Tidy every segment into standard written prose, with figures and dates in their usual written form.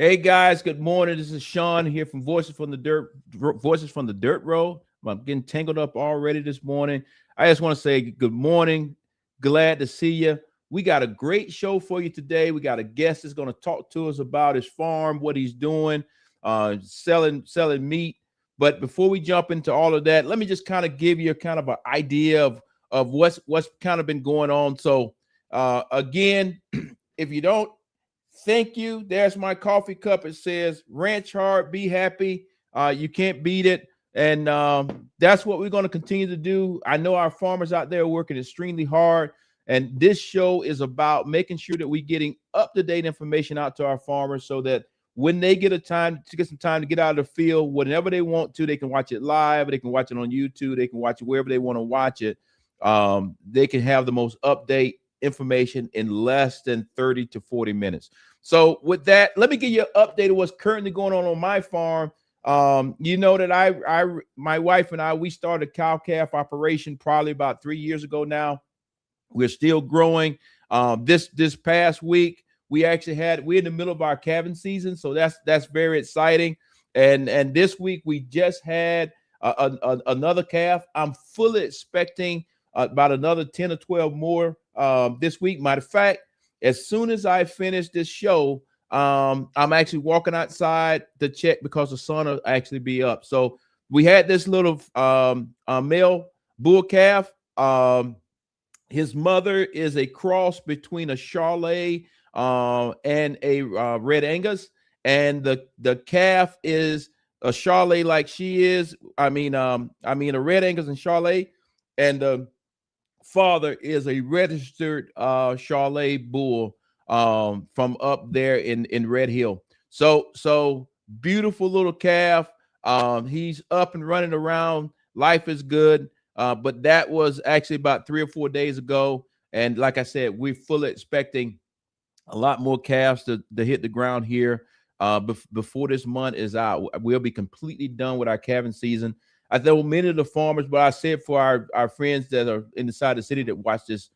Hey guys, good morning. This is Shawn here from Voices from the Dirt Road. I'm getting tangled up already this morning. I just want to say good morning. Glad to see you. We got a great show for you today. We got a guest that's going to talk to us about his farm, what he's doing, selling meat. But before we jump into all of that, let me just kind of give you a kind of an idea of what's kind of been going on. So again, if you don't, thank you. There's my coffee cup. It says ranch hard, be happy. You can't beat it. And that's what we're going to continue to do. I know our farmers out there are working extremely hard. And this show is about making sure that we're getting up-to-date information out to our farmers so that when they get some time to get out of the field, whenever they want to, they can watch it live, they can watch it on YouTube, they can watch it wherever they want to watch it. They can have the most update information in less than 30 to 40 minutes. So with that, let me give you an update of what's currently going on my farm. You know that my wife and I, we started a cow-calf operation probably about 3 years ago now. We're still growing. This past week, we're in the middle of our calving season, so that's very exciting. And this week we just had another calf. I'm fully expecting about another 10 or 12 more this week. Matter of fact, as soon as I finish this show, I'm actually walking outside to check because the sun will actually be up. So we had this little male bull calf. His mother is a cross between a Charolais and a Red Angus, and the calf is a Charolais like she is. I mean a Red Angus and Charolais, and the father is a registered Charolais bull from up there in Red Hill. So beautiful little calf. He's up and running around. Life is good. But that was actually about 3 or 4 days ago. And like I said, we're fully expecting a lot more calves to hit the ground here before this month is out. We'll be completely done with our calving season. I know many of the farmers, but I said for our friends that are inside the city that watch this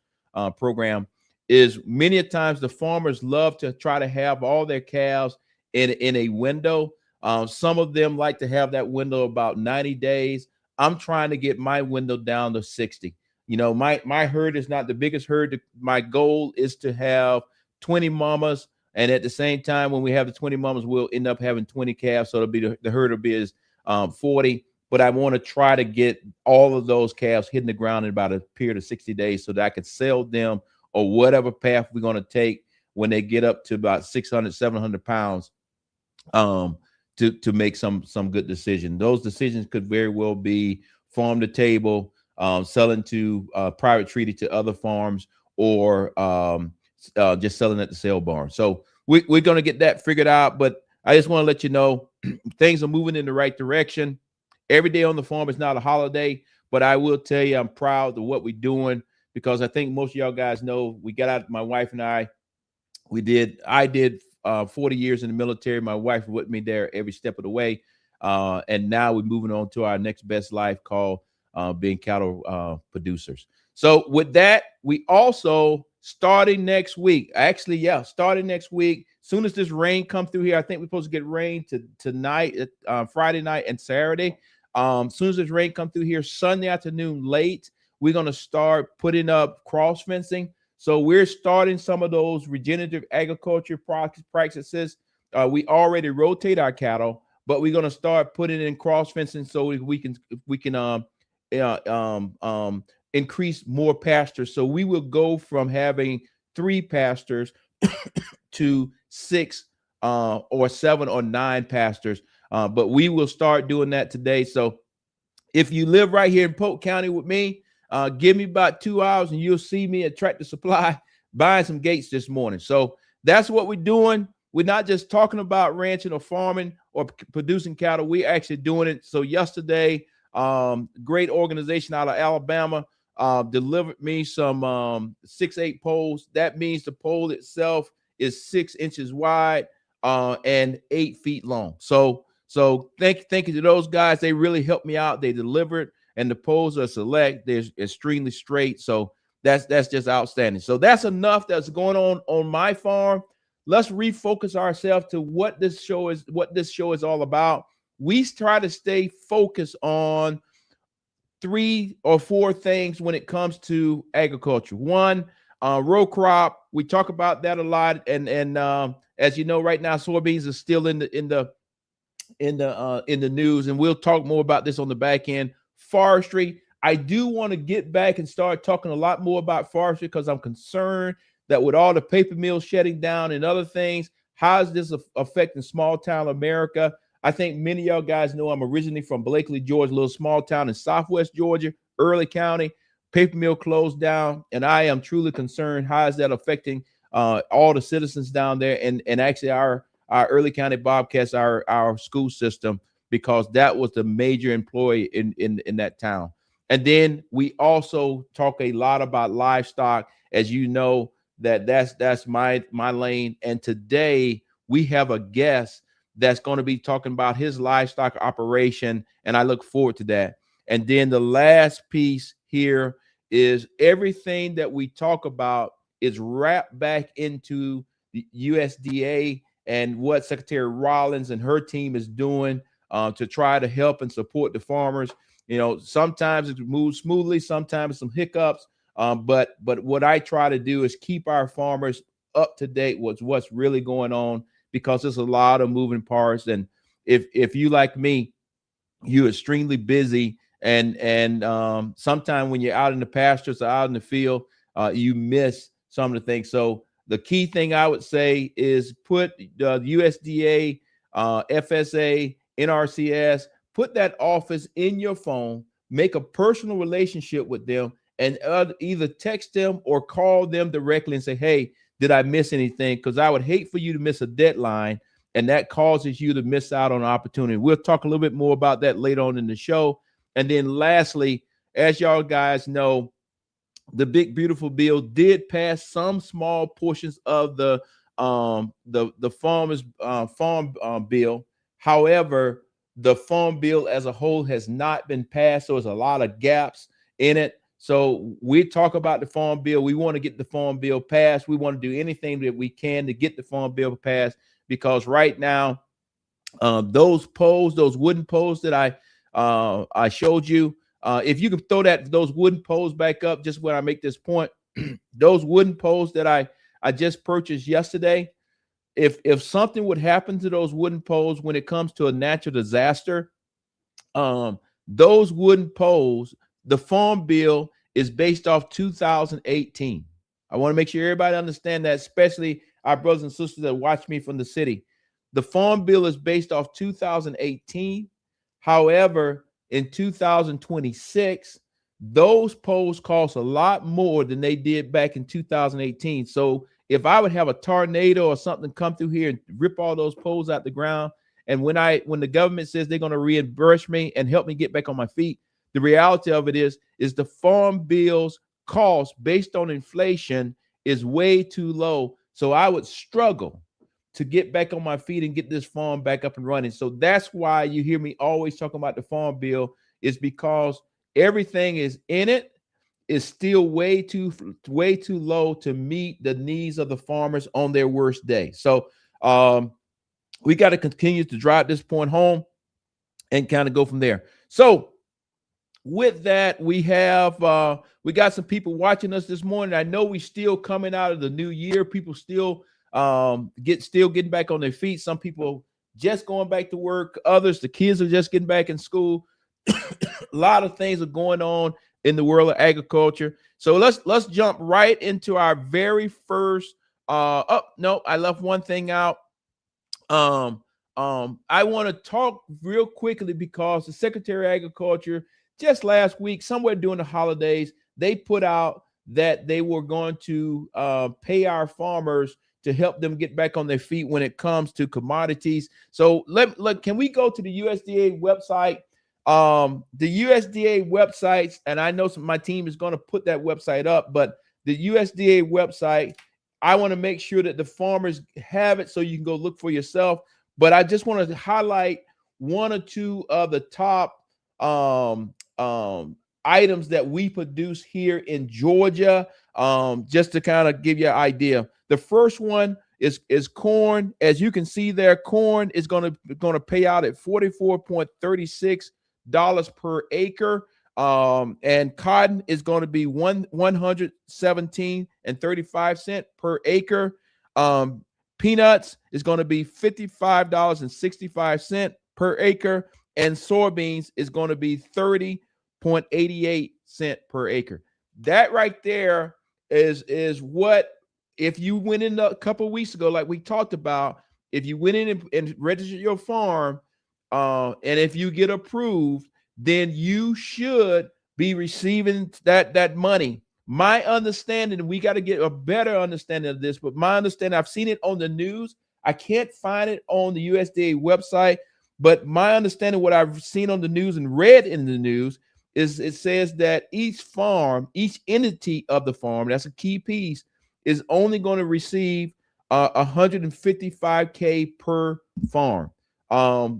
program, is many a times the farmers love to try to have all their calves in a window. Some of them like to have that window about 90 days. I'm trying to get my window down to 60. You know, my herd is not the biggest herd. My goal is to have 20 mamas, and at the same time, when we have the 20 mamas, we'll end up having 20 calves. So it'll be the herd will be as 40. But I want to try to get all of those calves hitting the ground in about a period of 60 days so that I could sell them or whatever path we're going to take when they get up to about 600, 700 pounds. To make some good decisions. Those decisions could very well be farm to table, selling to private treaty to other farms, or just selling at the sale barn. So we're going to get that figured out. But I just want to let you know things are moving in the right direction. Every day on the farm is not a holiday, but I will tell you I'm proud of what we're doing, because I think most of y'all guys know we got out, my wife and I did 40 years in the military. My wife with me there every step of the way. And now we're moving on to our next best life called being cattle producers. So with that, we also starting next week. Starting next week. Soon as this rain come through here, I think we're supposed to get rain tonight, Friday night and Saturday. Soon as this rain come through here, Sunday afternoon late, we're going to start putting up cross fencing. So we're starting some of those regenerative agriculture practices. We already rotate our cattle, but we're going to start putting in cross fencing so we can increase more pastures. So we will go from having 3 pastures to 6 or 7 or 9 pastures. But we will start doing that today. So if you live right here in Polk County with me, give me about 2 hours and you'll see me at Tractor Supply buying some gates this morning. So that's what we're doing. We're not just talking about ranching or farming or producing cattle. We're actually doing it. So yesterday, great organization out of Alabama delivered me some 6/8 poles. That means the pole itself is 6 inches wide and 8 feet long. So thank you to those guys. They really helped me out. They delivered. And the poles are select. They're extremely straight. So that's just outstanding. So that's enough that's going on my farm. let's refocus ourselves to what this show is all about. We try to stay focused on 3 or 4 things when it comes to agriculture. One, row crop. We talk about that a lot, and as you know, right now soybeans are still in the news, and we'll talk more about this on the back end. Forestry. I do want to get back and start talking a lot more about forestry because I'm concerned that with all the paper mills shutting down and other things, how is this affecting small town America? I think many of y'all guys know I'm originally from Blakely, Georgia, a little small town in Southwest Georgia, Early County. Paper mill closed down, and I am truly concerned. How is that affecting all the citizens down there, and actually our Early County Bobcats, our school system, because that was the major employee in that town. And then we also talk a lot about livestock, as you know, that's my lane. And today we have a guest that's going to be talking about his livestock operation, and I look forward to that. And then the last piece here is everything that we talk about is wrapped back into the USDA and what Secretary Rollins and her team is doing to try to help and support the farmers. You know, sometimes it moves smoothly, sometimes some hiccups, but what I try to do is keep our farmers up to date with what's really going on, because there's a lot of moving parts. And if you like me, you're extremely busy, and sometimes when you're out in the pastures or out in the field, you miss some of the things. So the key thing I would say is put the USDA, FSA, NRCS, put that office in your phone, make a personal relationship with them, and either text them or call them directly and say, hey, did I miss anything? Because I would hate for you to miss a deadline, and that causes you to miss out on an opportunity. We'll talk a little bit more about that later on in the show. And then lastly, as y'all guys know, the big beautiful bill did pass some small portions of the farmers farm bill. However, the farm bill as a whole has not been passed, so there's a lot of gaps in it. So we talk about the farm bill. We want to get the farm bill passed. We want to do anything that we can to get the farm bill passed, because right now, those poles, those wooden poles that I showed you, if you can throw those wooden poles back up just when I make this point, those wooden poles that I just purchased yesterday, if something would happen to those wooden poles when it comes to a natural disaster, those wooden poles, the farm bill is based off 2018. I want to make sure everybody understand that, especially our brothers and sisters that watch me from the city. The farm bill is based off 2018. However, in 2026, those poles cost a lot more than they did back in 2018. So if I would have a tornado or something come through here and rip all those poles out the ground, and when the government says they're going to reimburse me and help me get back on my feet, the reality of it is the farm bill's cost based on inflation is way too low. So I would struggle to get back on my feet and get this farm back up and running. So that's why you hear me always talking about the farm bill, is because everything is in it is still way too low to meet the needs of the farmers on their worst day. So we got to continue to drive this point home and kind of go from there. So with that, we got some people watching us this morning. I know we still coming out of the new year. People still getting back on their feet. Some people just going back to work. Others, the kids are just getting back in school. A lot of things are going on in the world of agriculture. So let's jump right into our very first. I left one thing out. I want to talk real quickly because the Secretary of Agriculture just last week, somewhere during the holidays, they put out that they were going to pay our farmers to help them get back on their feet when it comes to commodities. So can we go to the USDA website? The USDA websites, and I know my team is going to put that website up, but the USDA website, I want to make sure that the farmers have it so you can go look for yourself. But I just want to highlight one or two of the top items that we produce here in Georgia, just to kind of give you an idea. The first one is corn. As you can see there, corn is going to pay out at $44.36 per acre. And cotton is going to be $117.35 per acre. Peanuts is going to be $55.65 per acre, and soybeans is going to be 30.88 cents per acre. That right there is what, if you went in a couple of weeks ago, like we talked about, if you went in and registered your farm, and if you get approved, then you should be receiving that money. My understanding, we got to get a better understanding of this, but my understanding, I've seen it on the news. I can't find it on the USDA website, but my understanding, what I've seen on the news and read in the news, is it says that each farm, each entity of the farm, that's a key piece, is only going to receive $155K per farm.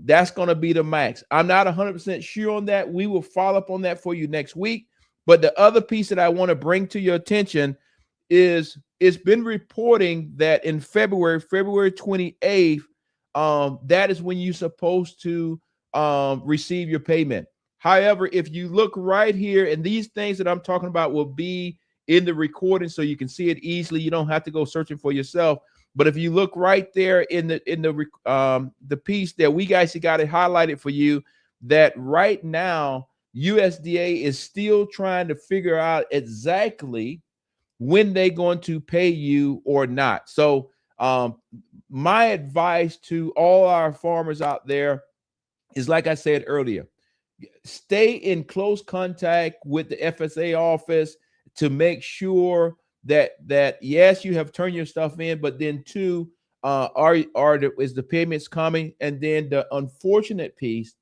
That's going to be the max. I'm not 100% sure on that. We will follow up on that for you next week. But the other piece that I want to bring to your attention is it's been reporting that in February 28th, that is when you're supposed to receive your payment. However, if you look right here, and these things that I'm talking about will be in the recording so you can see it easily. You don't have to go searching for yourself. But if you look right there in the piece that we guys got it highlighted for you, that right now USDA is still trying to figure out exactly when they're going to pay you or not. So my advice to all our farmers out there is, like I said earlier, stay in close contact with the FSA office to make sure that yes, you have turned your stuff in, but then two, is the payments coming? And then the unfortunate piece,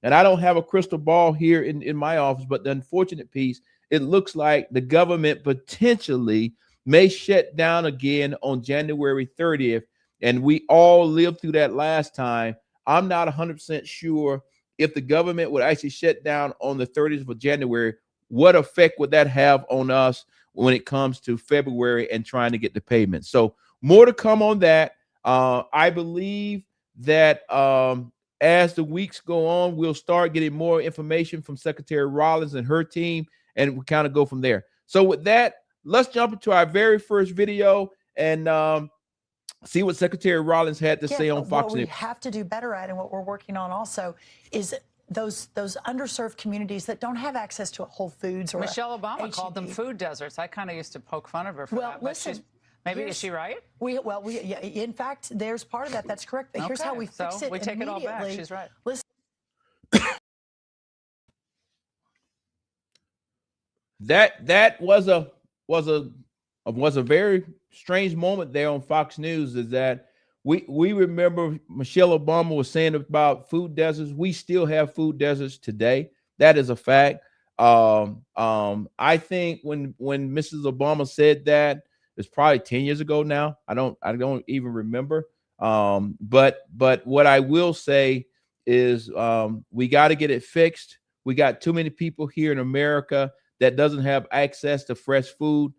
and I don't have a crystal ball here in my office, but the unfortunate piece, it looks like the government potentially may shut down again on January 30th. And we all lived through that last time. I'm not 100% sure if the government would actually shut down on the 30th of January. What effect would that have on us when it comes to February and trying to get the payment? So more to come on that. I believe that as the weeks go on, we'll start getting more information from Secretary Rollins and her team, and we kind of go from there. So with that, let's jump into our very first video and see what Secretary Rollins had to say on Fox News. What we have to do better at, and what we're working on also, is those underserved communities that don't have access to a Whole Foods or Michelle Obama called them food deserts. I kind of used to poke fun of her for that. Listen, maybe is she right? Yeah, in fact, there's part of that. That's correct. But here's how we fix it. We take it all back. She's right. Listen. That was a very strange moment there on Fox News. Is that we remember Michelle Obama was saying about food deserts. We still have food deserts today. That is a fact. I think when Mrs. Obama said that, it's probably 10 years ago now. I don't even remember. But what I will say is we got to get it fixed. We got too many people here in America that doesn't have access to fresh food.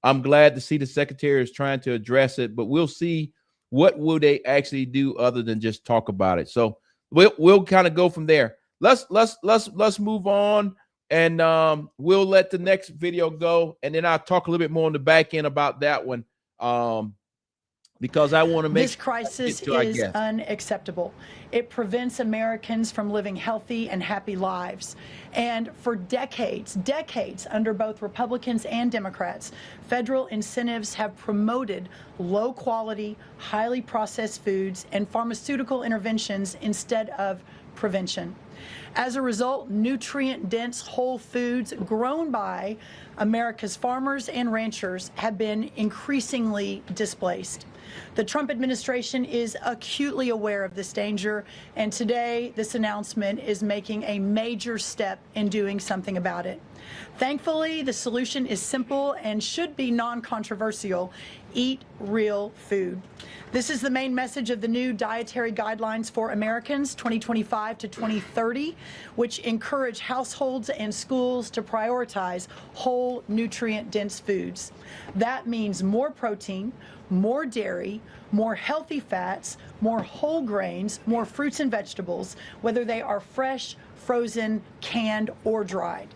I'm glad to see the secretary is trying to address it, but we'll see what will they actually do other than just talk about it. So we'll kind of go from there. Let's move on, and we'll let the next video go, and then I'll talk a little bit more on the back end about that one, because I want to make this crisis is unacceptable. It prevents Americans from living healthy and happy lives. And for decades under both Republicans and Democrats, federal incentives have promoted low quality, highly processed foods and pharmaceutical interventions instead of prevention. As a result, nutrient-dense whole foods grown by America's farmers and ranchers have been increasingly displaced. The Trump administration is acutely aware of this danger, and today this announcement is making a major step in doing something about it. Thankfully, the solution is simple and should be non-controversial: eat real food. This is the main message of the new Dietary Guidelines for Americans 2025 to 2030. 2030, which encourage households and schools to prioritize whole, nutrient-dense foods. That means more protein, more dairy, more healthy fats, more whole grains, more fruits and vegetables, whether they are fresh, frozen, canned, or dried.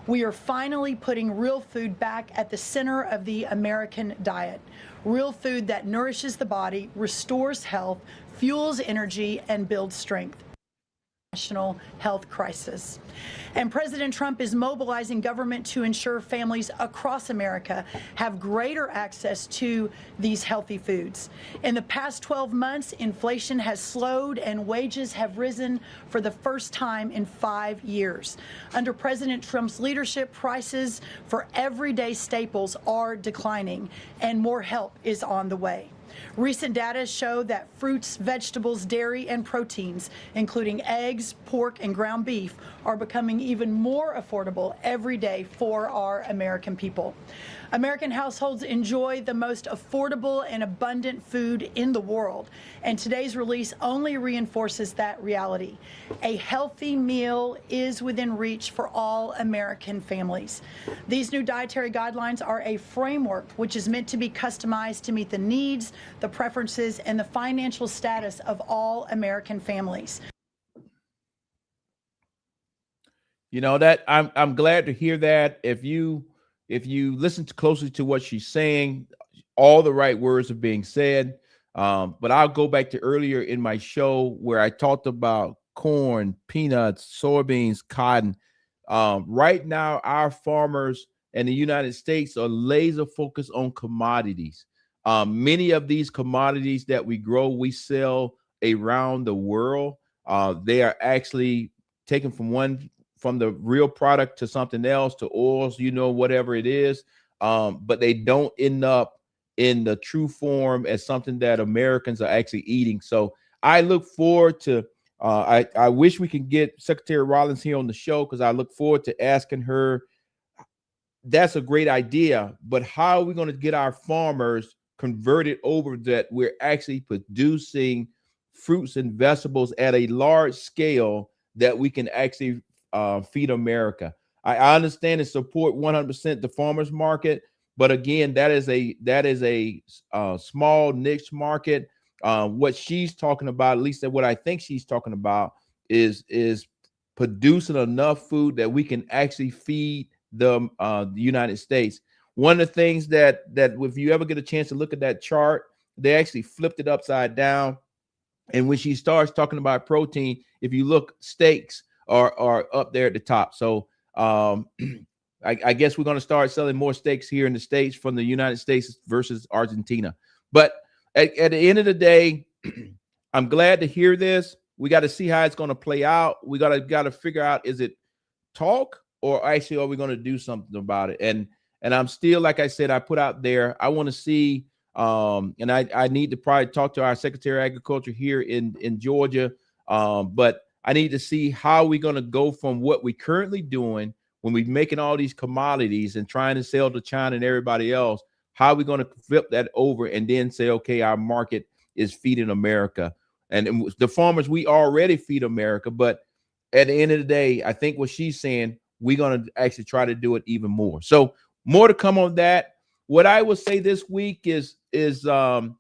We are finally putting real food back at the center of the American diet. Real food that nourishes the body, restores health, fuels energy, and builds strength. National health crisis. And President Trump is mobilizing government to ensure families across America have greater access to these healthy foods. In the past 12 months, inflation has slowed and wages have risen for the first time in 5 years. Under President Trump's leadership, prices for everyday staples are declining and more help is on the way. Recent data show that fruits, vegetables, dairy, and proteins, including eggs, pork, and ground beef, are becoming even more affordable every day for our American people. American households enjoy the most affordable and abundant food in the world, and today's release only reinforces that reality. A healthy meal is within reach for all American families. These new dietary guidelines are a framework which is meant to be customized to meet the needs, the preferences, and the financial status of all American families. You know that I'm glad to hear that. If you listen closely to what she's saying, all the right words are being said. But I'll go back to earlier in my show where I talked about corn, peanuts, soybeans, cotton. Right now, our farmers in the United States are laser focused on commodities. Many of these commodities that we grow, we sell around the world. They are actually taken from the real product to something else, to oils, whatever it is. But they don't end up in the true form as something that Americans are actually eating. So I look forward to, I wish we could get Secretary Rollins here on the show, because I look forward to asking her. That's a great idea, but how are we going to get our farmers converted over that we're actually producing fruits and vegetables at a large scale that we can actually feed America? I understand and support 100% the farmers market, but again, that is a small niche market. What she's talking about, at least what I think she's talking about, is producing enough food that we can actually feed the United States. One of the things that if you ever get a chance to look at that chart, they actually flipped it upside down. And when she starts talking about protein, if you look, steaks are up there at the top. So I guess we're going to start selling more steaks here in the States from the United States versus Argentina. But at the end of the day, I'm glad to hear this. We got to see how it's going to play out. We got to figure out, is it talk, or actually are we going to do something about it? And I'm still, like I said, I put out there, I want to see, and I need to probably talk to our Secretary of Agriculture here in Georgia, but I need to see how we're going to go from what we're currently doing when we're making all these commodities and trying to sell to China and everybody else. How are we going to flip that over and then say, okay, our market is feeding America? And the farmers, we already feed America, but at the end of the day, I think what she's saying, we're going to actually try to do it even more. So more to come on that. What I will say this week is the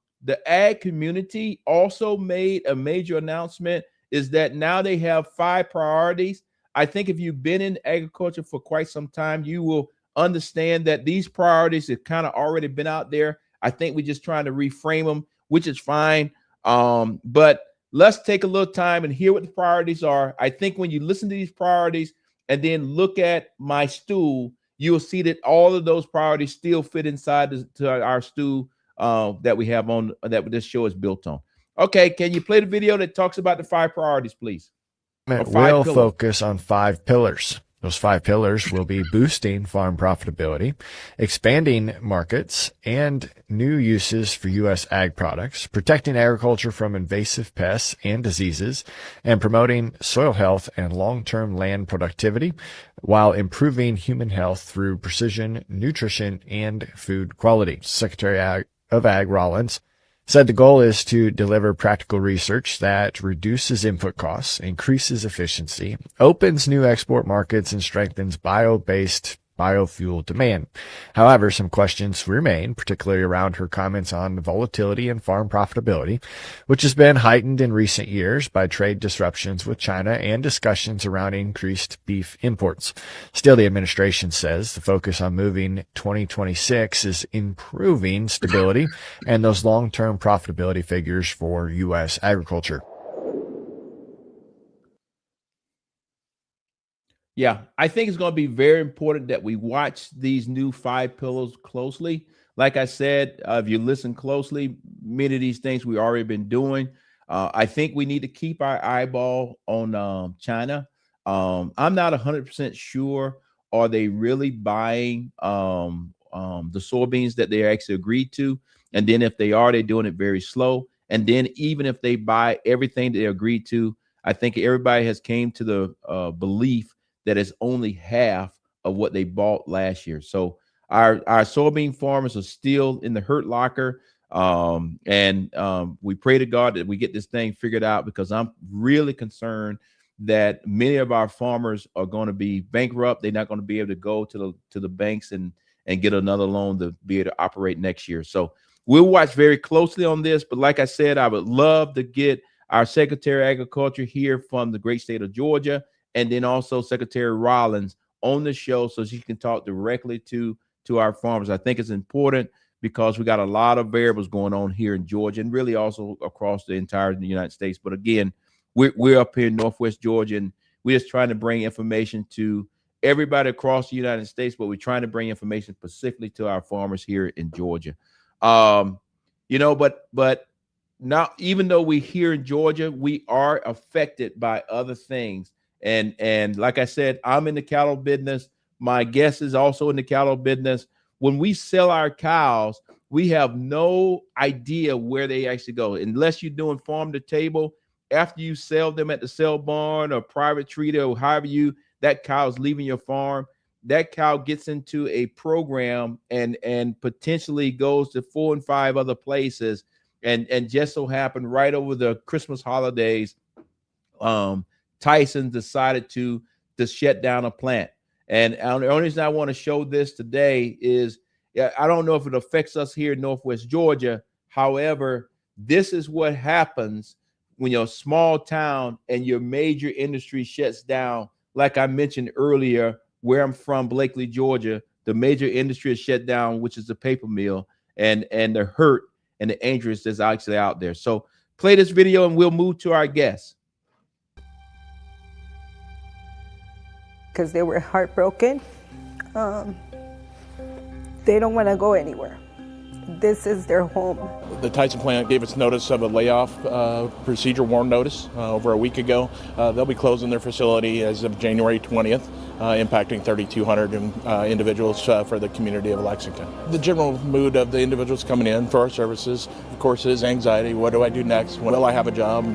ag community also made a major announcement, is that now they have 5 priorities. I think if you've been in agriculture for quite some time, you will understand that these priorities have kind of already been out there. I think we're just trying to reframe them, which is fine. But let's take a little time and hear what the priorities are. I think when you listen to these priorities and then look at my stool, you'll see that all of those priorities still fit inside our stool that we have on, that this show is built on. Okay, can you play the video that talks about the 5 priorities, please? We'll focus on 5 pillars. Those 5 pillars will be boosting farm profitability, expanding markets and new uses for U.S. ag products, protecting agriculture from invasive pests and diseases, and promoting soil health and long-term land productivity, while improving human health through precision nutrition and food quality. Secretary of Ag Rollins Said the goal is to deliver practical research that reduces input costs, increases efficiency, opens new export markets, and strengthens bio-based biofuel demand. However, some questions remain, particularly around her comments on volatility and farm profitability, which has been heightened in recent years by trade disruptions with China and discussions around increased beef imports. Still, the administration says the focus on moving 2026 is improving stability and those long-term profitability figures for U.S. agriculture. Yeah, I think it's going to be very important that we watch these new 5 pillars closely. Like I said, if you listen closely, many of these things we've already been doing. I think we need to keep our eyeball on China. I'm not 100% sure, are they really buying the soybeans that they actually agreed to? And then if they are, they're doing it very slow. And then even if they buy everything they agreed to, I think everybody has came to the belief that is only half of what they bought last year. So our soybean farmers are still in the hurt locker. We pray to God that we get this thing figured out, because I'm really concerned that many of our farmers are going to be bankrupt. They're not going to be able to go to the banks and get another loan to be able to operate next year. So we'll watch very closely on this. But like I said, I would love to get our Secretary of Agriculture here from the great state of Georgia, and then also Secretary Rollins on the show so she can talk directly to our farmers. I think it's important because we got a lot of variables going on here in Georgia and really also across the entire United States. But again, we're up here in Northwest Georgia, and we're just trying to bring information to everybody across the United States, but we're trying to bring information specifically to our farmers here in Georgia. But now, even though we're here in Georgia, we are affected by other things. And like I said, I'm in the cattle business. My guest is also in the cattle business. When we sell our cows, we have no idea where they actually go. Unless you're doing farm to table, after you sell them at the sale barn or private treaty or however that cow is leaving your farm, that cow gets into a program and potentially goes to 4 and 5 other places. And just so happened right over the Christmas holidays, Tyson decided to shut down a plant. And the only reason I want to show this today is, I don't know if it affects us here in Northwest Georgia. However, this is what happens when you're a small town and your major industry shuts down. Like I mentioned earlier, where I'm from, Blakely, Georgia, the major industry is shut down, which is the paper mill, and the hurt and the injuries that's actually out there. So play this video and we'll move to our guests. Because they were heartbroken. They don't want to go anywhere. This is their home. The Tyson plant gave us notice of a layoff procedure warn notice over a week ago. They'll be closing their facility as of January 20th, impacting 3,200 individuals for the community of Lexington. The general mood of the individuals coming in for our services, of course, is anxiety. What do I do next? Will I have a job?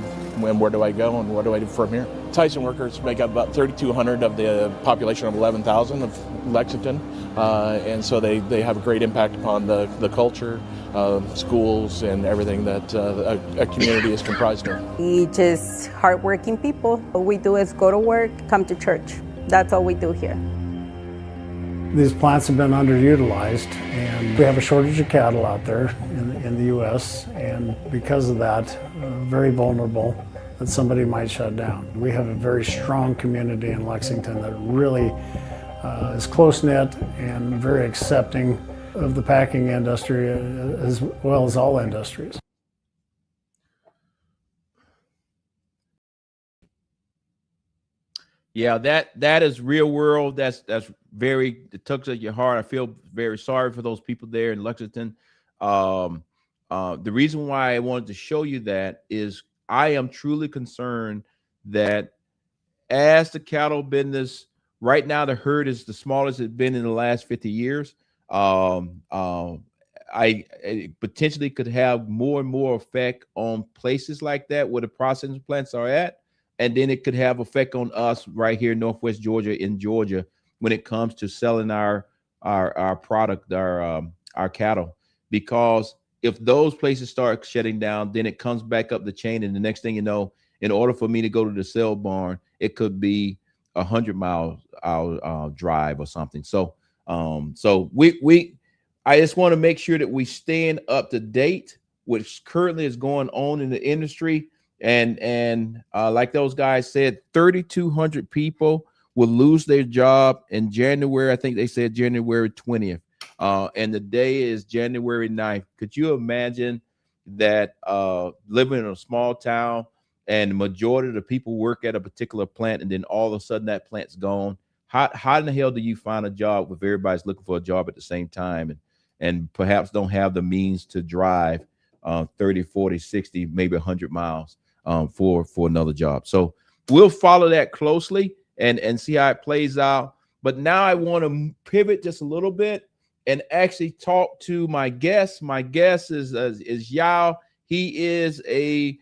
Where do I go? And what do I do from here? Tyson workers make up about 3,200 of the population of 11,000 of Lexington. And so they have a great impact upon the culture, schools, and everything that a community is comprised of. We just hardworking people. What we do is go to work, come to church. That's all we do here. These plants have been underutilized, and we have a shortage of cattle out there in the U.S., and because of that, very vulnerable that somebody might shut down. We have a very strong community in Lexington that really is close-knit and very accepting of the packing industry as well as all industries. Yeah, that is real world. That's very, it tugs at your heart. I feel very sorry for those people there in Lexington. The reason why I wanted to show you that is I am truly concerned that as the cattle business right now, the herd is the smallest it's been in the last 50 years. I potentially could have more and more effect on places like that where the processing plants are at. And then it could have effect on us right here in Northwest Georgia, in Georgia, when it comes to selling our product, our cattle, because if those places start shutting down, then it comes back up the chain, and the next thing you know, in order for me to go to the cell barn, it could be 100-mile drive or something. So I just want to make sure that we stand up to date, which currently is going on in the industry. And like those guys said, 3,200 people will lose their job in January. I think they said January 20th. And the day is January 9th. Could you imagine that living in a small town and the majority of the people work at a particular plant, and then all of a sudden that plant's gone? How in the hell do you find a job if everybody's looking for a job at the same time and perhaps don't have the means to drive 30, 40, 60, maybe 100 miles for another job? So we'll follow that closely and see how it plays out. But now I want to pivot just a little bit and actually talk to my guest. My guest is Yao. He is a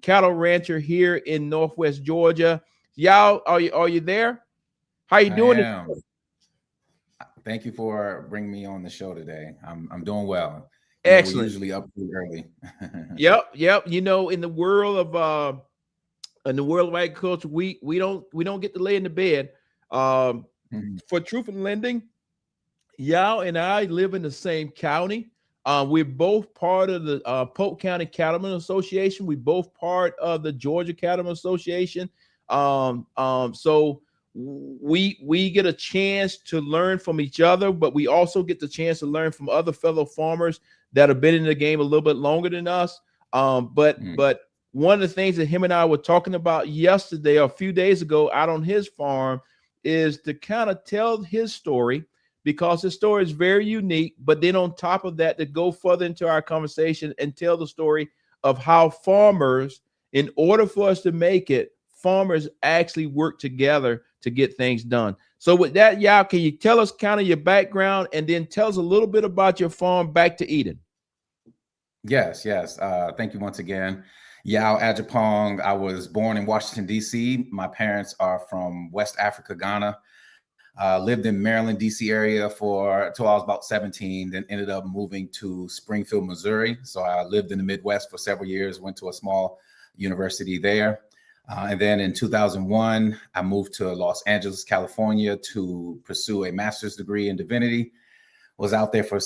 cattle rancher here in Northwest Georgia. Yao, are you there? How you doing? Thank you for bringing me on the show today. I'm doing well. Excellent. We're usually up too early. Yep. You know, in the world of agriculture, we don't get to lay in the bed. For Truth in Lending, Yao and I live in the same county. We're both part of the Polk County Cattlemen Association. We're both part of the Georgia Cattlemen Association. So we get a chance to learn from each other, but we also get the chance to learn from other fellow farmers that have been in the game a little bit longer than us. But one of the things that him and I were talking about yesterday or a few days ago out on his farm is to kind of tell his story, because his story is very unique. But then on top of that, to go further into our conversation and tell the story of how farmers, in order for us to make it, farmers actually work together to get things done. So with that, Yao, can you tell us kind of your background and then tell us a little bit about your farm, Back to Eden? Yes. Thank you once again. Yao Ajapong. I was born in Washington, D.C. My parents are from West Africa, Ghana. Lived in Maryland, D.C. area till I was about 17, then ended up moving to Springfield, Missouri. So I lived in the Midwest for several years, went to a small university there. And then in 2001, I moved to Los Angeles, California to pursue a master's degree in divinity. Was out there for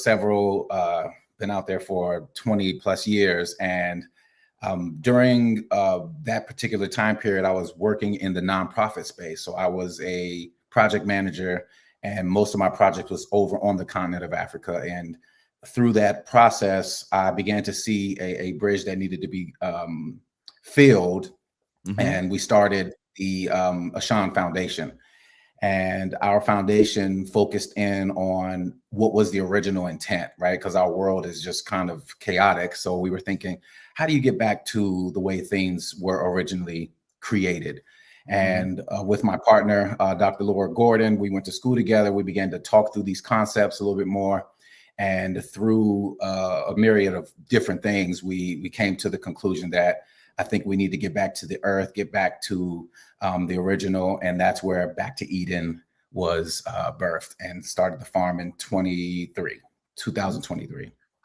been out there for 20 plus years. And during that particular time period, I was working in the nonprofit space. So I was a project manager, and most of my project was over on the continent of Africa. And through that process, I began to see a bridge that needed to be filled. And we started the Shawn Foundation. And our foundation focused in on what was the original intent, right? Because our world is just kind of chaotic. So we were thinking, how do you get back to the way things were originally created? And with my partner, Dr. Laura Gordon, we went to school together. We began to talk through these concepts a little bit more. And through a myriad of different things, we came to the conclusion that I think we need to get back to the earth, get back to the original. And that's where Back to Eden was birthed, and started the farm in 2023.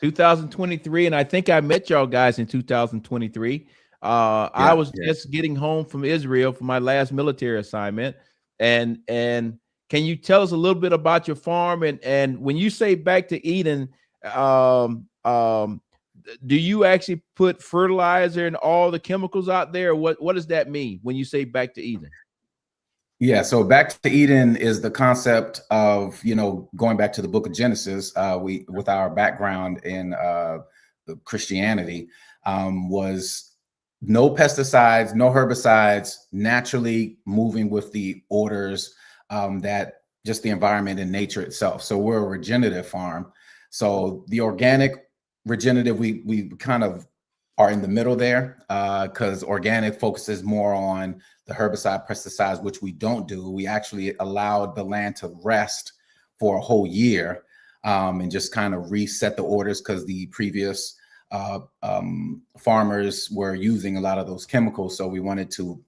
2023. And I think I met y'all guys in 2023. I was just getting home from Israel for my last military assignment. And can you tell us a little bit about your farm? And when you say Back to Eden, do you actually put fertilizer and all the chemicals out there? What does that mean when you say Back to Eden? Yeah, so Back to Eden is the concept of, going back to the book of Genesis, with our background in Christianity, was no pesticides, no herbicides, naturally moving with the orders that just the environment and nature itself. So we're a regenerative farm. So the organic regenerative, we kind of are in the middle there, because organic focuses more on the herbicide, pesticides, which we don't do. We actually allowed the land to rest for a whole year and just kind of reset the orders, because the previous farmers were using a lot of those chemicals. So we wanted to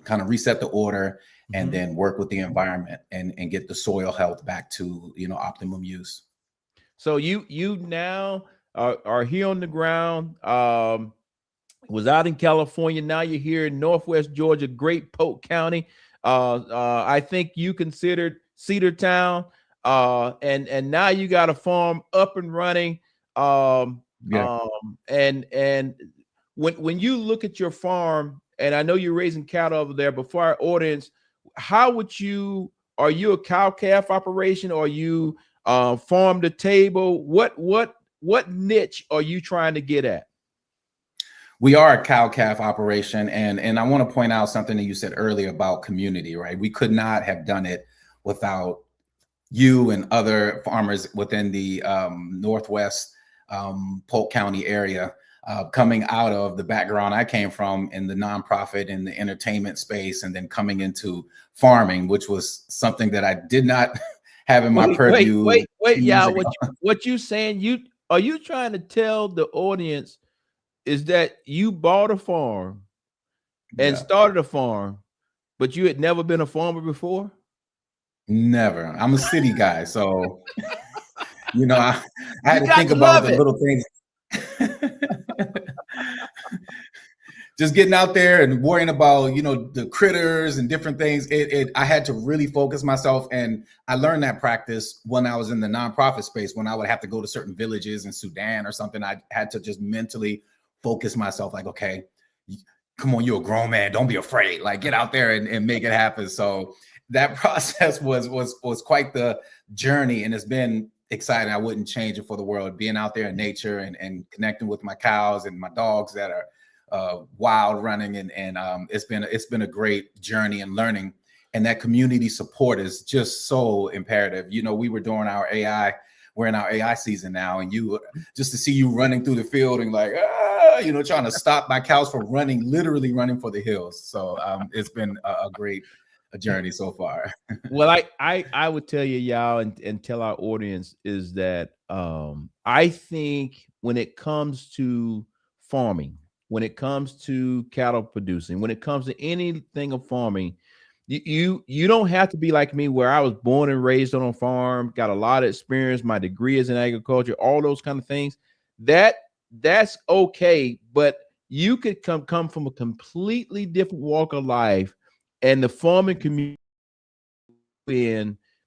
kind of reset the order and then work with the environment and get the soil health back to, optimum use. So you now are here on the ground. Was out in California. Now you're here in Northwest Georgia, Great Polk County. I think you considered Cedartown, and now you got a farm up and running. And when you look at your farm, and I know you're raising cattle over there, but for our audience, how would you? Are you a cow calf operation? Or are you farm to table? What niche are you trying to get at? We are a cow calf operation, and I want to point out something that you said earlier about community, right? We could not have done it without you and other farmers within the Northwest Polk County area, coming out of the background I came from in the nonprofit and the entertainment space, and then coming into farming, which was something that I did not have in my purview. Wait, y'all. What you saying? Are you trying to tell the audience is that you bought a farm and started a farm, but you had never been a farmer before? Never. I'm a city guy, so you know, I had to think about the little things. Just getting out there and worrying about, you know, the critters and different things. I had to really focus myself, and I learned that practice when I was in the nonprofit space. When I would have to go to certain villages in Sudan or something, I had to just mentally focus myself, like, okay, come on, you're a grown man, don't be afraid, like get out there and make it happen. So that process was quite the journey, and it's been exciting. I wouldn't change it for the world, being out there in nature and connecting with my cows and my dogs that are wild running, and it's been a great journey and learning, and that community support is just so imperative. You know, we're in our AI season now, and just to see you running through the field and like, you know, trying to stop my cows from literally running for the hills. So it's been a great journey so far. Well, I would tell you, y'all, and tell our audience is that I think when it comes to farming, when it comes to cattle producing, when it comes to anything of farming, you don't have to be like me, where I was born and raised on a farm, got a lot of experience. My degree is in agriculture, all those kind of things. That's okay, but you could come from a completely different walk of life, and the farming community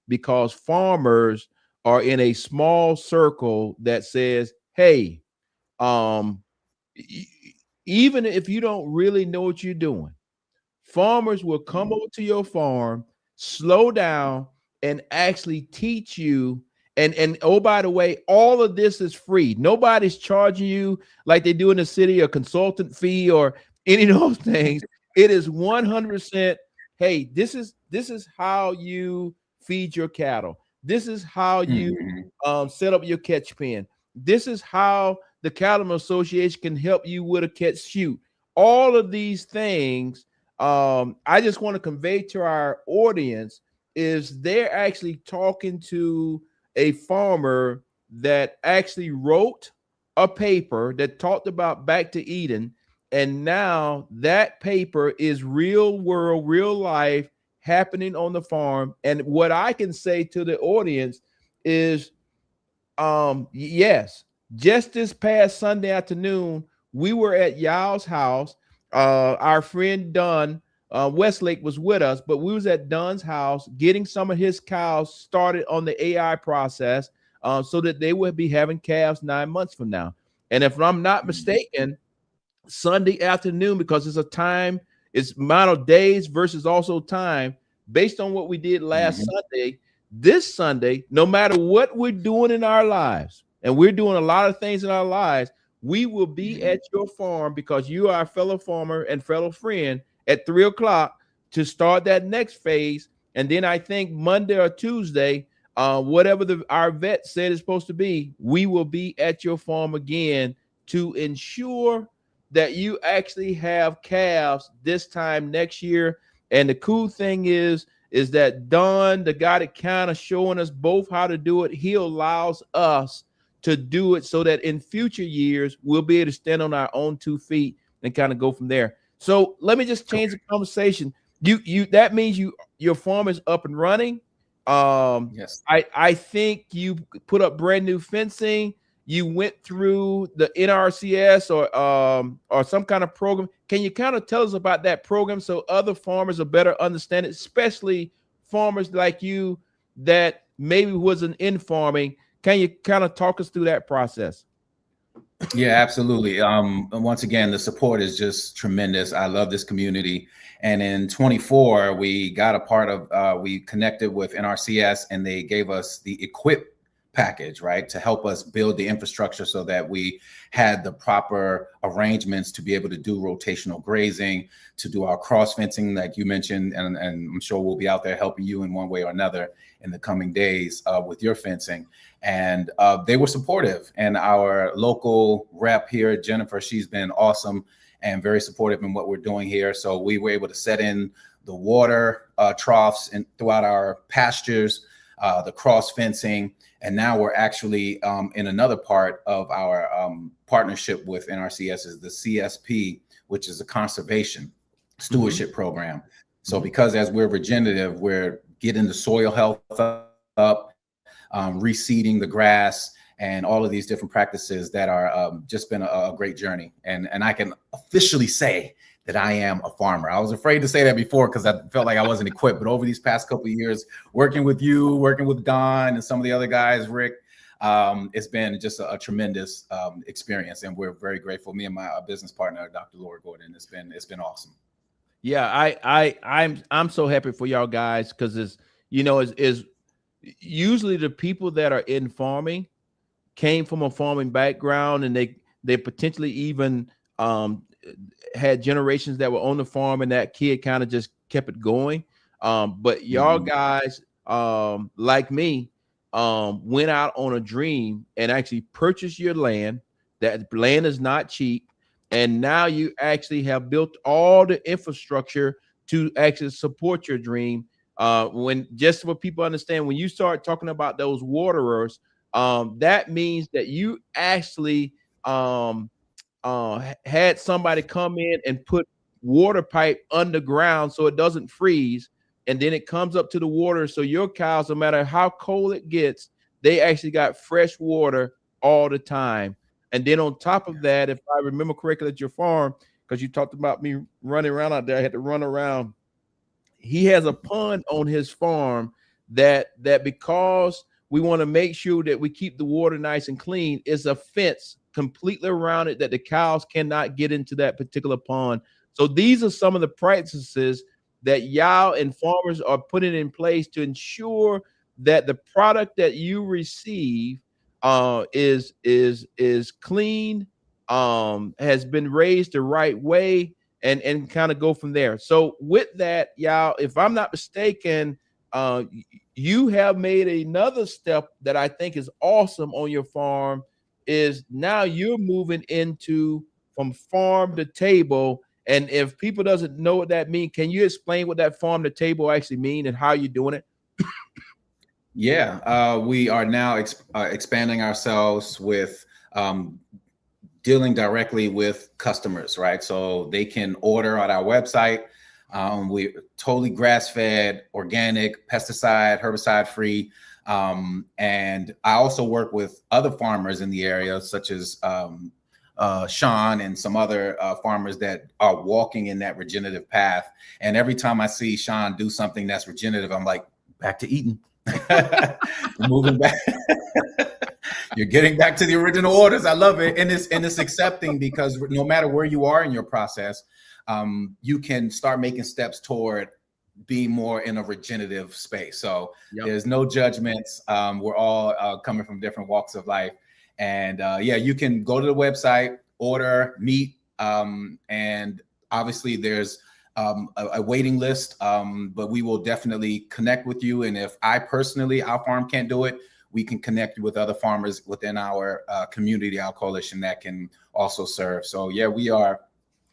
because farmers are in a small circle that says, hey, even if you don't really know what you're doing, farmers will come over to your farm, slow down, and actually teach you. And oh, by the way, all of this is free. Nobody's charging you like they do in the city, a consultant fee or any of those things. It is 100%. Hey, this is how you feed your cattle. This is how you set up your catch pen. This is how the Cattlemen Association can help you with a catch shoot. All of these things, I just want to convey to our audience is they're actually talking to a farmer that actually wrote a paper that talked about back to Eden. And now that paper is real world, real life happening on the farm. And what I can say to the audience is, yes, just this past Sunday afternoon, we were at Yao's house. Our friend Dunn Westlake was with us, but we was at Dunn's house getting some of his cows started on the AI process so that they would be having calves 9 months from now. And if I'm not mistaken, Sunday afternoon, because it's amount of days versus also time, based on what we did last Sunday, this Sunday, no matter what we're doing in our lives, and we're doing a lot of things in our lives, we will be at your farm because you are a fellow farmer and fellow friend at 3 o'clock to start that next phase. And then I think Monday or Tuesday, whatever our vet said is supposed to be, we will be at your farm again to ensure that you actually have calves this time next year. And the cool thing is that Don, the guy that kind of showing us both how to do it, he allows us to do it so that in future years, we'll be able to stand on our own 2 feet and kind of go from there. So let me just change the conversation. That means your farm is up and running. Yes. I think you put up brand new fencing. you went through the NRCS or some kind of program. Can you kind of tell us about that program so other farmers will better understand it, especially farmers like you that maybe wasn't in farming? Can you kind of talk us through that process? Yeah, absolutely. Once again, the support is just tremendous. I love this community. And in 24, we got a part of, we connected with NRCS and they gave us the equip package, right, to help us build the infrastructure so that we had the proper arrangements to be able to do rotational grazing, to do our cross fencing, like you mentioned, and I'm sure we'll be out there helping you in one way or another in the coming days with your fencing. And they were supportive. And our local rep here, Jennifer, she's been awesome and very supportive in what we're doing here. So we were able to set in the water troughs and throughout our pastures, the cross fencing. And now we're actually in another part of our partnership with NRCS is the CSP, which is a conservation stewardship program. So because as we're regenerative, we're getting the soil health up, reseeding the grass, and all of these different practices that are just been a great journey. And I can officially say that I am a farmer. I was afraid to say that before because I felt like I wasn't equipped, but over these past couple of years, working with you, working with Don and some of the other guys, Rick, it's been just a tremendous experience. And we're very grateful. Me and my business partner, Dr. Laura Gordon, it's been awesome. Yeah, I'm so happy for y'all guys because is usually the people that are in farming came from a farming background and they potentially even had generations that were on the farm and that kid kind of just kept it going. But y'all guys, like me, went out on a dream and actually purchased your land. That land is not cheap. And now you actually have built all the infrastructure to actually support your dream. When just so people understand, when you start talking about those waterers, that means that you actually had somebody come in and put water pipe underground so it doesn't freeze, and then it comes up to the water. So your cows, no matter how cold it gets, they actually got fresh water all the time. And then on top of that, if I remember correctly at your farm, because you talked about me running around out there, I had to run around. He has a pond on his farm that because we want to make sure that we keep the water nice and clean, is a fence completely around it that the cows cannot get into that particular pond. So these are some of the practices that y'all and farmers are putting in place to ensure that the product that you receive is clean, has been raised the right way, and kind of go from there. So with that, y'all, if I'm not mistaken, you have made another step that I think is awesome on your farm. Is now you're moving into from farm to table. And if people doesn't know what that means, can you explain what that farm to table actually mean and how you're doing it? Yeah, we are now expanding ourselves with dealing directly with customers, right? So they can order on our website. We're totally grass-fed, organic, pesticide, herbicide-free. And I also work with other farmers in the area, such as Shawn and some other farmers that are walking in that regenerative path. And every time I see Shawn do something that's regenerative, I'm like, back to eating. Moving back. You're getting back to the original orders. I love it. And it's accepting, because no matter where you are in your process, you can start making steps toward being more in a regenerative space. So there's no judgments. We're all coming from different walks of life. And yeah, you can go to the website, order, meet, and obviously there's a waiting list, but we will definitely connect with you. And if our farm can't do it, we can connect with other farmers within our community, our coalition, that can also serve. So yeah, we are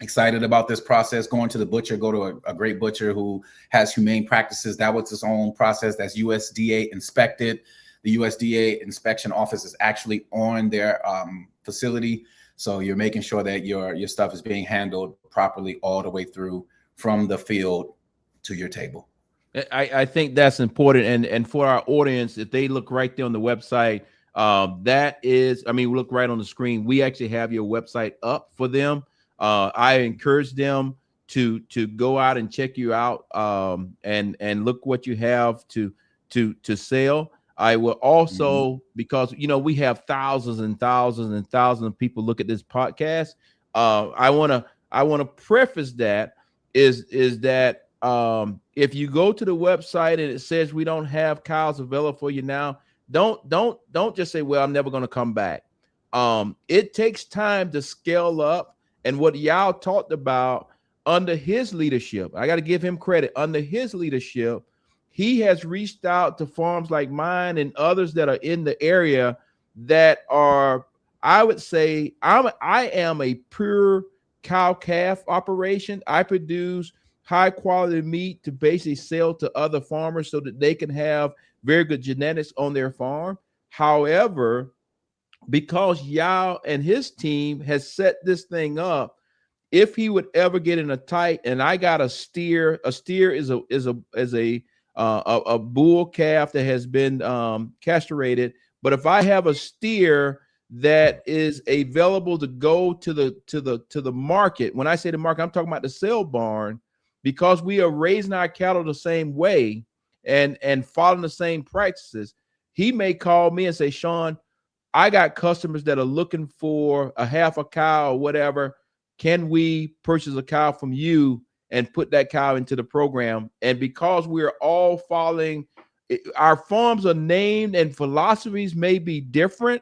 excited about this process. Going to the butcher, go to a great butcher who has humane practices. That was his own process that's USDA inspected. The USDA inspection office is actually on their facility. So you're making sure that your stuff is being handled properly all the way through from the field to your table. I think that's important. And for our audience, if they look right there on the website, That is, I mean, look right on the screen. We actually have your website up for them. I encourage them to go out and check you out, and look what you have to sell. I will also, because we have thousands and thousands and thousands of people look at this podcast. I want to preface that is that if you go to the website and it says we don't have cows available for you now, don't just say, well, I'm never going to come back. It takes time to scale up, and what y'all talked about under his leadership, I got to give him credit. Under his leadership, he has reached out to farms like mine and others that are in the area that are, I would say, I am a pure cow-calf operation. I produce high-quality meat to basically sell to other farmers so that they can have very good genetics on their farm. However, because Yao and his team has set this thing up, if he would ever get in a tight, and I got a steer is a bull calf that has been castrated. But if I have a steer that is available to go to the market, when I say the market, I'm talking about the sale barn, because we are raising our cattle the same way and following the same practices, he may call me and say, Shawn, I got customers that are looking for a half a cow or whatever. Can we purchase a cow from you and put that cow into the program? And because we're all following, our farms are named and philosophies may be different,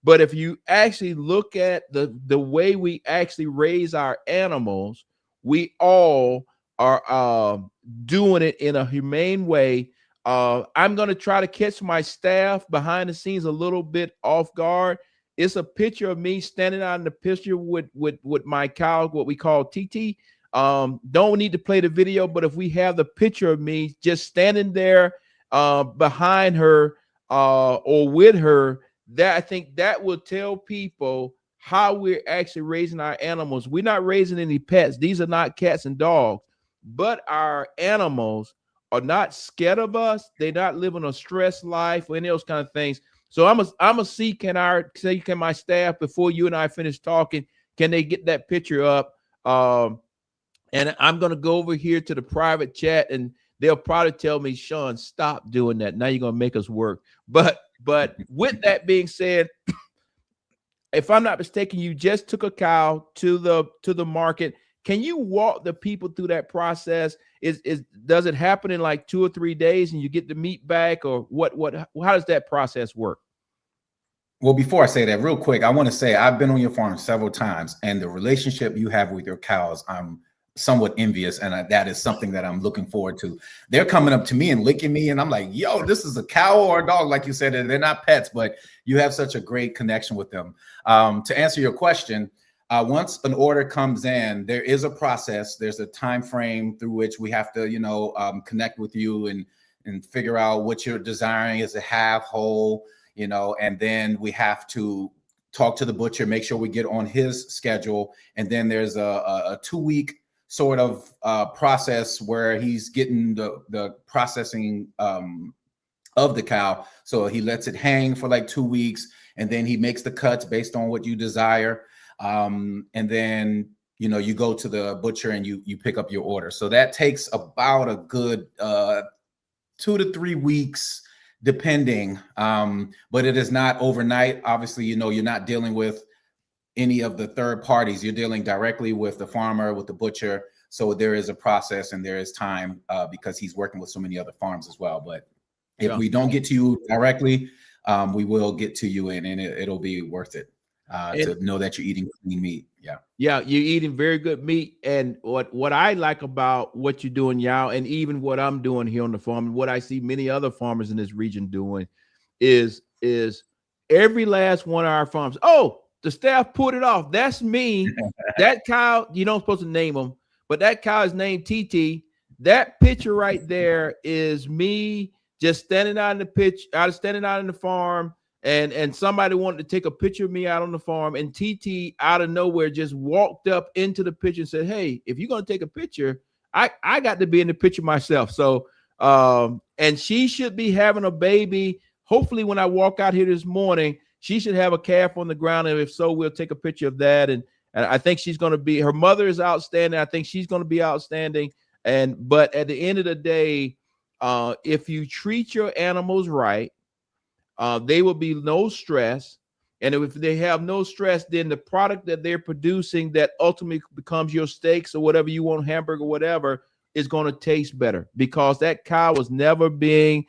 but if you actually look at the way we actually raise our animals, we all are doing it in a humane way. I'm going to try to catch my staff behind the scenes a little bit off guard. It's a picture of me standing out in the picture with my cow, what we call TT. Don't need to play the video, but if we have the picture of me just standing there behind her or with her, that I think that will tell people how we're actually raising our animals. We're not raising any pets. These are not cats and dogs, but our animals are not scared of us. They're not living a stressed life or any of those kind of things. So I'm a see, can my staff, before you and I finish talking, can they get that picture up? And I'm going to go over here to the private chat, and they'll probably tell me, Shawn, stop doing that. Now you're going to make us work. But with that being said, if I'm not mistaken, you just took a cow to the market. Can you walk the people through that process? Does it happen in like 2 or 3 days and you get the meat back, or how does that process work? Well, before I say that, real quick, I want to say I've been on your farm several times, and the relationship you have with your cows, I'm somewhat envious, and that is something that I'm looking forward to. They're coming up to me and licking me, and I'm like, yo, this is a cow or a dog, like you said. They're not pets, but you have such a great connection with them. To answer your question, once an order comes in, there is a process. There's a time frame through which we have to, connect with you and figure out what you're desiring. Is it half, whole, and then we have to talk to the butcher, make sure we get on his schedule. And then there's a 2-week sort of process where he's getting the processing of the cow. So he lets it hang for like 2 weeks, and then he makes the cuts based on what you desire. And then, you go to the butcher and you pick up your order. So that takes about a good 2 to 3 weeks, depending. But it is not overnight. Obviously, you're not dealing with any of the third parties. You're dealing directly with the farmer, with the butcher. So there is a process and there is time because he's working with so many other farms as well. But if we don't get to you directly, we will get to you, and it'll be worth it to know that you're eating clean meat. Yeah, you're eating very good meat. And what I like about what you're doing, Yao, and even what I'm doing here on the farm, and what I see many other farmers in this region doing, is every last one of our farms. Oh, the staff put it off. That's me. That cow, you don't supposed to name them, but that cow is named TT. That picture right there is me just standing out in the pitch. I was standing out in the farm, and somebody wanted to take a picture of me out on the farm, and TT out of nowhere just walked up into the picture and said, hey, if you're going to take a picture, I got to be in the picture myself. So, and she should be having a baby hopefully when I walk out here this morning, she should have a calf on the ground. And if so, we'll take a picture of that. And I think she's going to be, her mother is outstanding. I think she's going to be outstanding. But at the end of the day, if you treat your animals right, they will be no stress. And if they have no stress, then the product that they're producing that ultimately becomes your steaks or whatever you want, hamburger, whatever, is going to taste better, because that cow was never being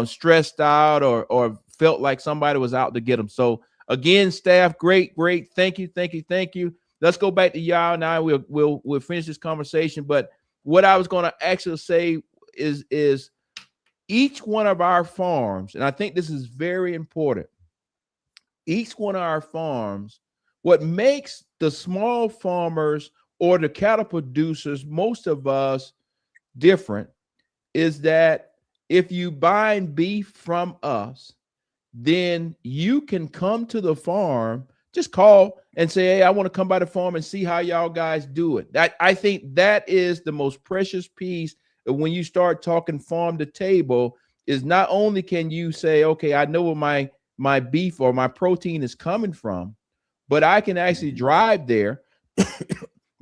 stressed out or felt like somebody was out to get them. So again, staff, great. Thank you. Let's go back to y'all now. We'll finish this conversation. But what I was going to actually say is each one of our farms, and I think this is very important, each one of our farms, what makes the small farmers or the cattle producers, most of us, different is that if you buy beef from us, then you can come to the farm, just call and say, hey, I want to come by the farm and see how y'all guys do it. I think that is the most precious piece when you start talking farm to table, is not only can you say, okay, I know where my beef or my protein is coming from, but I can actually drive there,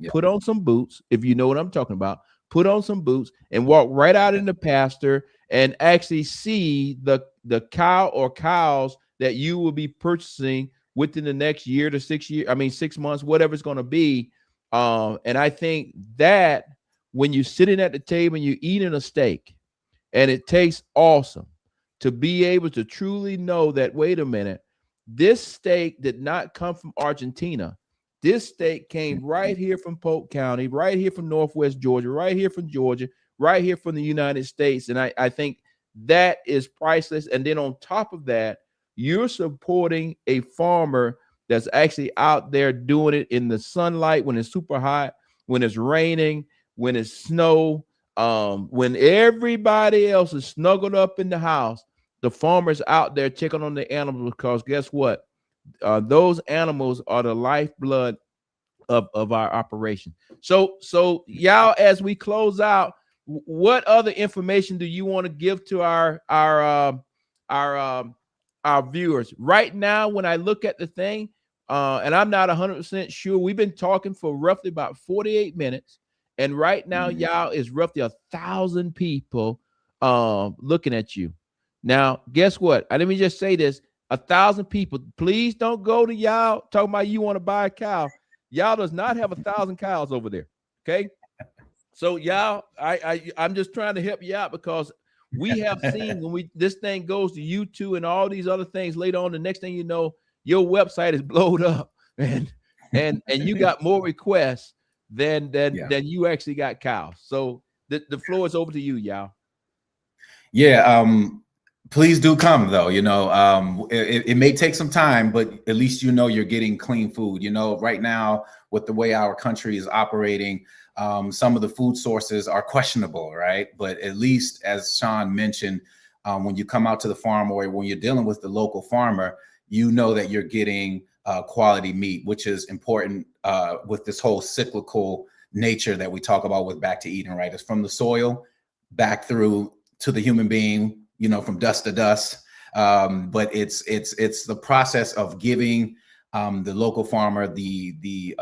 put on some boots, if you know what I'm talking about, put on some boots and walk right out in the pasture and actually see the cow or cows that you will be purchasing within the next year to 6 months, whatever it's going to be. And I think that when you're sitting at the table and you're eating a steak and it tastes awesome, to be able to truly know that, wait a minute, this steak did not come from Argentina. This steak came right here from Polk County, right here from Northwest Georgia, right here from Georgia, right here from the United States. And I think that is priceless. And then on top of that, you're supporting a farmer that's actually out there doing it in the sunlight when it's super hot, when it's raining, when it's snow, when everybody else is snuggled up in the house. The farmer's out there checking on the animals, because guess what? Those animals are the lifeblood of our operation. So y'all, as we close out, what other information do you want to give to our viewers right now? When I look at the thing, and I'm not 100% sure, we've been talking for roughly about 48 minutes, and right now, y'all, is roughly 1,000 people looking at you. Now, guess what? Let me just say this. 1,000 people. Please don't go to y'all talking about you want to buy a cow. Y'all does not have 1,000 cows over there. Okay. So y'all, I'm just trying to help you out, because we have seen when this thing goes to YouTube and all these other things later on, the next thing you know, your website is blowed up and you got more requests than you actually got cows. So the floor is over to you, y'all. Yeah. Please do come, though. It may take some time, but at least you're getting clean food. Right now, with the way our country is operating, some of the food sources are questionable, right? But at least, as Shawn mentioned, when you come out to the farm or when you're dealing with the local farmer, you know that you're getting quality meat, which is important with this whole cyclical nature that we talk about with Back to Eden, right? It's from the soil back through to the human being, from dust to dust. But it's the process of giving the local farmer the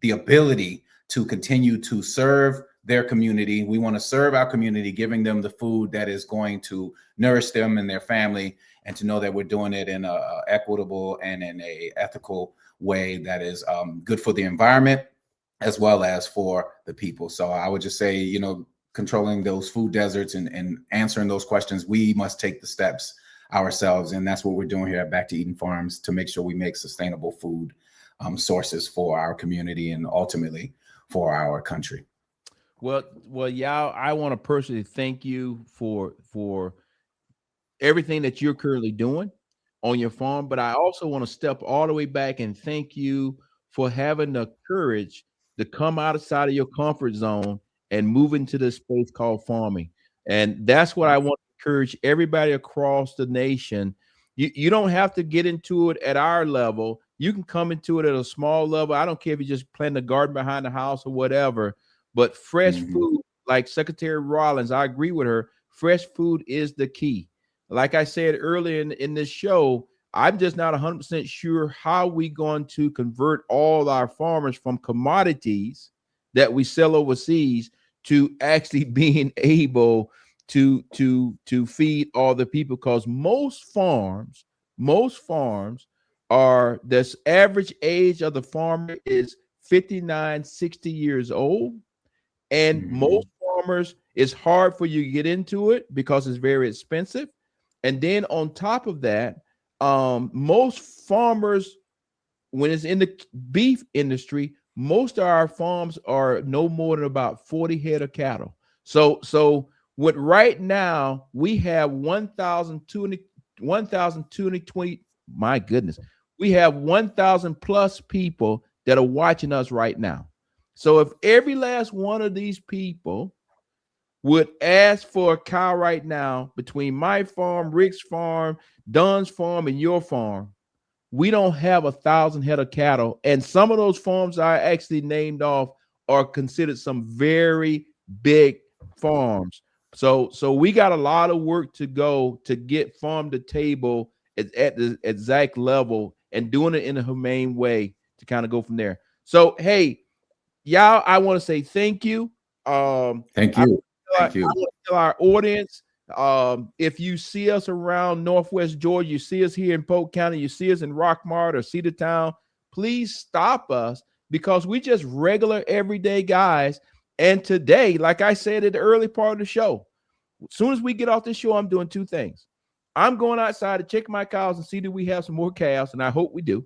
ability to continue to serve their community. We want to serve our community, giving them the food that is going to nourish them and their family, and to know that we're doing it in a equitable and in a ethical way that is good for the environment as well as for the people. So I would just say, controlling those food deserts and answering those questions, we must take the steps ourselves. And that's what we're doing here at Back to Eden Farms, to make sure we make sustainable food sources for our community and ultimately for our country. Well, y'all, I want to personally thank you for everything that you're currently doing on your farm. But I also want to step all the way back and thank you for having the courage to come outside of your comfort zone and move into this space called farming. And that's what I want to encourage everybody across the nation. You don't have to get into it at our level. You can come into it at a small level. I don't care if you just plant a garden behind the house or whatever, but fresh food, like Secretary Rollins, I agree with her. Fresh food is the key. like I said earlier in this show, I'm just not 100% sure how we going to convert all our farmers from commodities that we sell overseas to actually being able to feed all the people, because most farms are, this average age of the farmer is 59, 60 years old. And most farmers, it's hard for you to get into it because it's very expensive. And then on top of that, most farmers, when it's in the beef industry, most of our farms are no more than about 40 head of cattle. So what right now we have 1,220, my goodness, we have 1,000 plus people that are watching us right now. So if every last one of these people would ask for a cow right now, between my farm, Rick's farm, Don's farm, and your farm, we don't have 1,000 head of cattle. And some of those farms I actually named off are considered some very big farms. So we got a lot of work to go to get farm to table at the exact level, and doing it in a humane way to kind of go from there. So, hey, y'all, I want to say thank you. Thank you. Thank you. I want to tell our audience, if you see us around Northwest Georgia, you see us here in Polk County, you see us in Rockmart or Cedartown, please stop us, because we just regular everyday guys. And today, like I said at the early part of the show, as soon as we get off this show, I'm doing two things. I'm going outside to check my cows and see that we have some more calves, and I hope we do.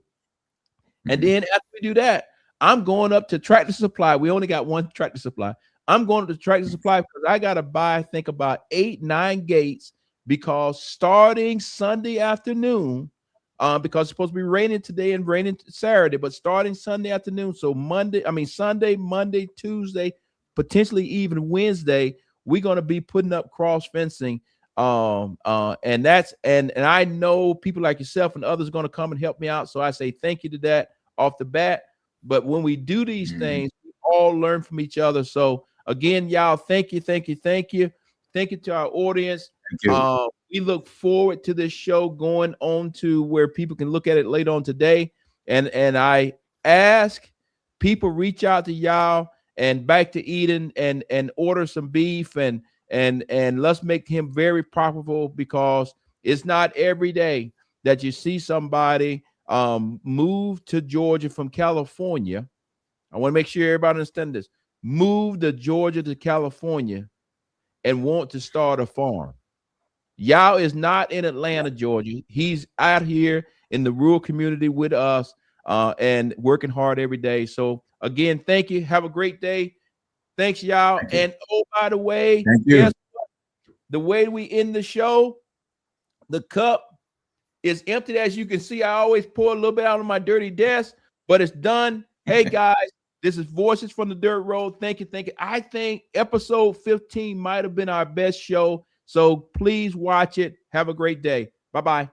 And then after we do that, I'm going up to Tractor Supply. We only got one Tractor Supply. I'm going to Tractor Supply because I got to buy, I think, about 8-9 gates, because starting Sunday afternoon, because it's supposed to be raining today and raining Saturday, but starting Sunday afternoon, so Sunday, Monday, Tuesday, potentially even Wednesday, we're going to be putting up cross fencing. And I know people like yourself and others are going to come and help me out. So I say thank you to that off the bat. But when we do these things, we all learn from each other. So again, y'all, thank you. Thank you to our audience. We look forward to this show going on to where people can look at it later on today. And I ask people, reach out to y'all and back to Eden and order some beef and let's make him very profitable, because it's not every day that you see somebody move to Georgia from California. I want to make sure everybody understands this. Move to Georgia to California and want to start a farm. Y'all is not in Atlanta, Georgia. He's out here in the rural community with us and working hard every day. So again, thank you. Have a great day. Thanks, y'all. And oh, by the way, guess what? The way we end the show, the cup is empty. As you can see, I always pour a little bit out on my dirty desk, but it's done. Hey, guys, this is Voices from the Dirt Road. Thank you. I think episode 15 might have been our best show. So please watch it. Have a great day. Bye-bye.